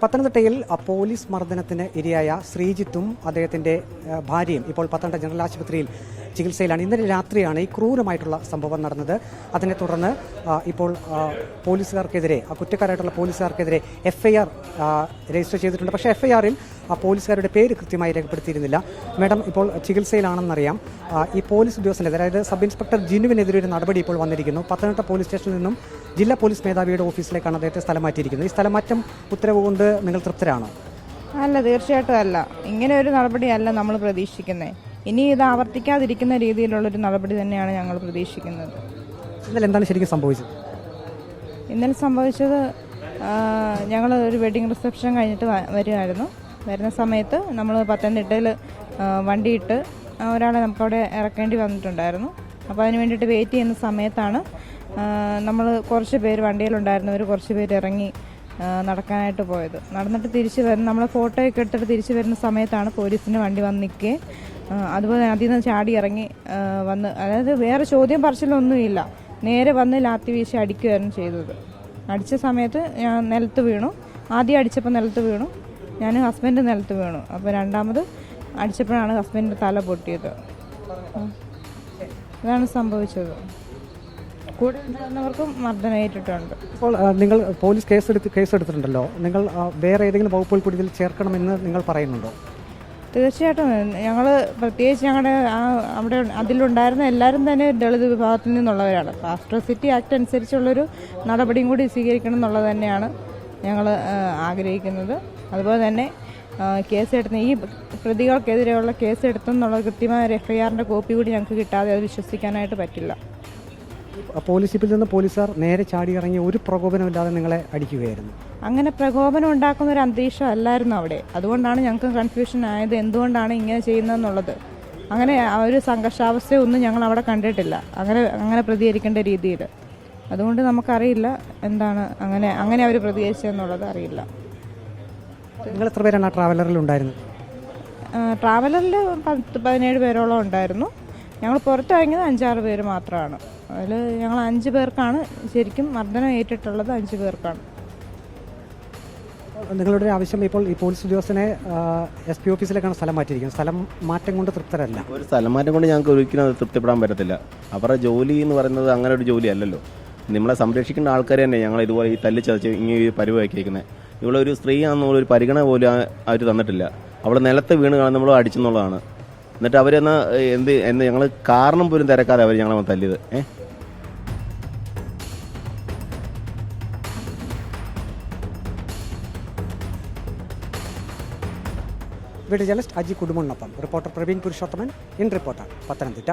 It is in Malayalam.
പത്തനംതിട്ടയിൽ പോലീസ് മർദ്ദനത്തിന് ഇരയായ ശ്രീജിത്തും അദ്ദേഹത്തിന്റെ ഭാര്യയും ഇപ്പോൾ പത്തനംതിട്ട ജനറൽ ആശുപത്രിയിൽ ചികിത്സയിലാണ്. ഇന്നലെ രാത്രിയാണ് ഈ ക്രൂരമായിട്ടുള്ള സംഭവം നടന്നത്. അതിനെ തുടർന്ന് ഇപ്പോൾ പോലീസുകാർക്കെതിരെ, കുറ്റക്കാരായിട്ടുള്ള പോലീസുകാർക്കെതിരെ FIR രജിസ്റ്റർ ചെയ്തിട്ടുണ്ട്. പക്ഷേ FIR-ൽ പോലീസുകാരുടെ പേര് കൃത്യമായി രേഖപ്പെടുത്തിയിരുന്നില്ല. മാഡം ഇപ്പോൾ ചികിത്സയിലാണെന്നറിയാം. ഈ പോലീസ് ഉദ്യോഗസ്ഥൻ്റെ, അതായത് സബ് ഇൻസ്പെക്ടർ ജിനുവിനെതിരെ ഒരു നടപടി ഇപ്പോൾ വന്നിരിക്കുന്നു. പത്തനംതിട്ട പോലീസ് സ്റ്റേഷനിൽ നിന്നും ജില്ലാ പോലീസ് മേധാവിയുടെ ഓഫീസിലേക്കാണ് അദ്ദേഹത്തെ സ്ഥലം മാറ്റിയിരിക്കുന്നത്. ഈ സ്ഥലമാറ്റം ഉത്തരവ് കൊണ്ട് നിങ്ങൾ തൃപ്തരാണോ? അല്ല, തീർച്ചയായിട്ടും അല്ല. ഇങ്ങനെ ഒരു നടപടിയല്ല നമ്മൾ പ്രതീക്ഷിക്കുന്നത്. ഇനി ഇത് ആവർത്തിക്കാതിരിക്കുന്ന രീതിയിലുള്ളൊരു നടപടി തന്നെയാണ് ഞങ്ങൾ പ്രതീക്ഷിക്കുന്നത്. ഇന്നലെ എന്താണ് ശരിക്കും സംഭവിച്ചത്? ഇന്നലെ സംഭവിച്ചത്, ഞങ്ങൾ ഒരു വെഡിങ് റിസപ്ഷൻ കഴിഞ്ഞിട്ട് വരുന്ന സമയത്ത് നമ്മൾ പത്തനംതിട്ടയിൽ വണ്ടിയിട്ട് ഒരാളെ നമുക്കവിടെ ഇറക്കേണ്ടി വന്നിട്ടുണ്ടായിരുന്നു. അപ്പോൾ അതിന് വേണ്ടിയിട്ട് വെയിറ്റ് ചെയ്യുന്ന സമയത്താണ് നമ്മൾ കുറച്ച് പേര് വണ്ടിയിലുണ്ടായിരുന്നവർ കുറച്ച് പേര് ഇറങ്ങി നടക്കാനായിട്ട് പോയത്. നടന്നിട്ട് തിരിച്ച് വരുന്ന, നമ്മൾ ഫോട്ടോയൊക്കെ എടുത്തിട്ട് തിരിച്ച് വരുന്ന സമയത്താണ് പോലീസിൻ്റെ വണ്ടി വന്ന് നിൽക്കുകയും അതുപോലെ അതിൽ നിന്ന് ചാടി ഇറങ്ങി വന്ന്, അതായത് വേറെ ചോദ്യം പറച്ചിലൊന്നുമില്ല, നേരെ വന്ന് ലാത്തി വീശി അടിക്കുകയായിരുന്നു ചെയ്തത്. അടിച്ച സമയത്ത് ഞാൻ നിലത്ത് വീണു. ആദ്യം അടിച്ചപ്പോൾ നിലത്ത് വീണു, ഞാൻ ഹസ്ബൻഡ് നിലത്ത് വീണു. അപ്പോൾ രണ്ടാമത് അടിച്ചപ്പോഴാണ് ഹസ്ബൻഡിൻ്റെ തല പൊട്ടിയത്. ഇതാണ് സംഭവിച്ചത്. കൂടെ ഉണ്ടായിരുന്നവർക്കും മർദ്ദനമേറ്റിട്ടുണ്ട്. ഇപ്പോൾ നിങ്ങൾ പോലീസ് കേസെടുത്തിട്ടുണ്ടല്ലോ, നിങ്ങൾ വേറെ ഏതെങ്കിലും വകുപ്പുകൾ കൂടി ഇതിൽ ചേർക്കണമെന്ന് നിങ്ങൾ പറയുന്നുണ്ടോ? തീർച്ചയായിട്ടും. ഞങ്ങൾ പ്രത്യേകിച്ച് ഞങ്ങളുടെ അവിടെ അതിലുണ്ടായിരുന്ന എല്ലാവരും തന്നെ ദളിത് വിഭാഗത്തിൽ നിന്നുള്ളവരാണ്. അട്രോസിറ്റി ആക്ട് അനുസരിച്ചുള്ളൊരു നടപടിയും കൂടി സ്വീകരിക്കണം എന്നുള്ളത് തന്നെയാണ് ഞങ്ങൾ ആഗ്രഹിക്കുന്നത്. അതുപോലെ തന്നെ കേസെടുത്ത ഈ പ്രതികൾക്കെതിരെയുള്ള കേസെടുത്തെന്നുള്ള കൃത്യമായ ഒരു FIR-ൻ്റെ കോപ്പി കൂടി ഞങ്ങൾക്ക് കിട്ടാതെ അത് വിശ്വസിക്കാനായിട്ട് പറ്റില്ല. പോലീസ് ജീപ്പിൽ നിന്ന് പോലീസുകാർ നേരെ ചാടി ഇറങ്ങി ഒരു പ്രകോപനമില്ലാതെ നിങ്ങളെ അടിക്കുകയായിരുന്നു. അങ്ങനെ പ്രകോപനം ഉണ്ടാക്കുന്ന ഒരു അന്തരീക്ഷം അല്ലായിരുന്നു അവിടെ. അതുകൊണ്ടാണ് ഞങ്ങൾക്ക് കൺഫ്യൂഷൻ ആയത്, എന്തുകൊണ്ടാണ് ഇങ്ങനെ ചെയ്യുന്നതെന്നുള്ളത്. അങ്ങനെ ആ ഒരു സംഘർഷാവസ്ഥയൊന്നും ഞങ്ങൾ അവിടെ കണ്ടിട്ടില്ല, അങ്ങനെ പ്രതികരിക്കേണ്ട രീതിയിൽ. അതുകൊണ്ട് നമുക്കറിയില്ല എന്താണ് അങ്ങനെ അവർ പ്രതികരിച്ചതെന്നുള്ളത് അറിയില്ല. നിങ്ങൾ എത്ര പേരാണ് ആ ട്രാവലറിൽ ഉണ്ടായിരുന്നത്? ട്രാവലറിൽ 17 പേരോളം ഉണ്ടായിരുന്നു. ഞങ്ങൾ പുറത്തിറങ്ങിയത് 5-6 പേര് മാത്രമാണ്. അതിൽ ഞങ്ങൾ 5 പേർക്കാണ് ശരിക്കും മർദ്ദനം ഏറ്റിട്ടുള്ളത്. 5 പേർക്കാണ്. നിങ്ങളുടെ ആവശ്യം ഇപ്പോൾ ഈ പോലീസ് ഉദ്യോഗസ്ഥനെ SP ഓഫീസിലേക്കാണ് സ്ഥലം മാറ്റിയിരിക്കുന്നത്. സ്ഥലം മാറ്റം കൊണ്ട് തൃപ്തരല്ല. ഒരു സ്ഥലം മാറ്റം കൊണ്ട് ഞങ്ങൾക്ക് ഒരിക്കലും തൃപ്തിപ്പെടാൻ പറ്റത്തില്ല. അവരുടെ ജോലി എന്ന് പറയുന്നത് അങ്ങനെ ഒരു ജോലി അല്ലല്ലോ. നമ്മളെ സംരക്ഷിക്കേണ്ട ആൾക്കാർ തന്നെ ഞങ്ങൾ ഇതുപോലെ ഈ തല്ലി ചതച്ച് ഇങ്ങനെ പരിവാക്കിയിരിക്കുന്നത്. ഇവിടെ ഒരു സ്ത്രീയാണെന്നുള്ളൊരു പരിഗണന പോലും അവർ തന്നിട്ടില്ല. അവൾ നിലത്ത് വീണ് കാണാൻ നമ്മൾ അടിച്ചെന്നുള്ളതാണ്. എന്നിട്ട് അവരെന്നാൽ ഞങ്ങൾ കാരണം പോലും തിരക്കാതെ അവർ ഞങ്ങളെ തല്ലിയത്. വീഡിയോ ജേർണലിസ്റ്റ് അജി കുടുംബനൊപ്പം reporter Praveen Purushothaman, in reporter, Pathanamthitta.